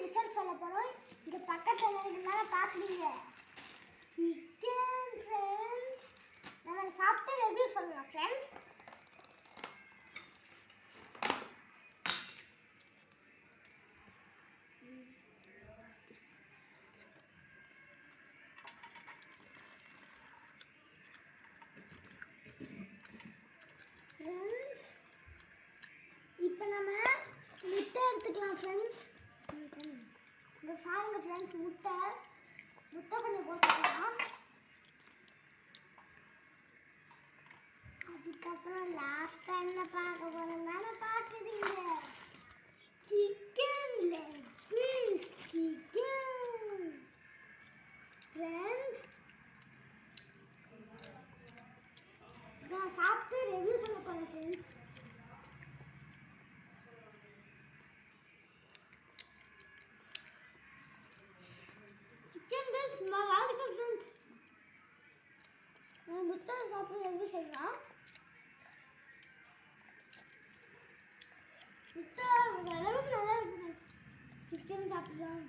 Result சொல்ல போகிறோம். இங்கே பக்கத்தில் இருக்கிறதுனால பார்க்குறீங்க. சிக்கன் ஃப்ரெண்ட்ஸ், நம்ம சாப்பிட்டு ரிவ்யூ சொல்லலாம் ஃப்ரெண்ட்ஸ். இப்போ நம்ம முட்டை எடுத்துக்கலாம் ஃப்ரெண்ட்ஸ். இந்த பாருங்க ஃப்ரெண்ட்ஸ், முட்டை கொஞ்சம் போட்டுக்கலாம். அதுக்கப்புறம் லாஸ்ட்டாக என்ன பார்க்க போகிறோம்னா பார்க்குறீங்க, chicken leg piece. Chicken friends, நான் சாப்பிட்டு ரிவ்யூ சொல்ல போகிறேன் ஃப்ரெண்ட்ஸ். சிக்கன் டிஷ் நல்லா இருக்கு ஃப்ரெண்ட்ஸ். நான் முட்டை சாப்பிட்டு ரிவ்யூ சொல்லலாம். முட்டை ஓரளவுக்கு நல்லா இருக்கு ஃப்ரெண்ட்ஸ். சிக்கன் சாப்பிடலாம்.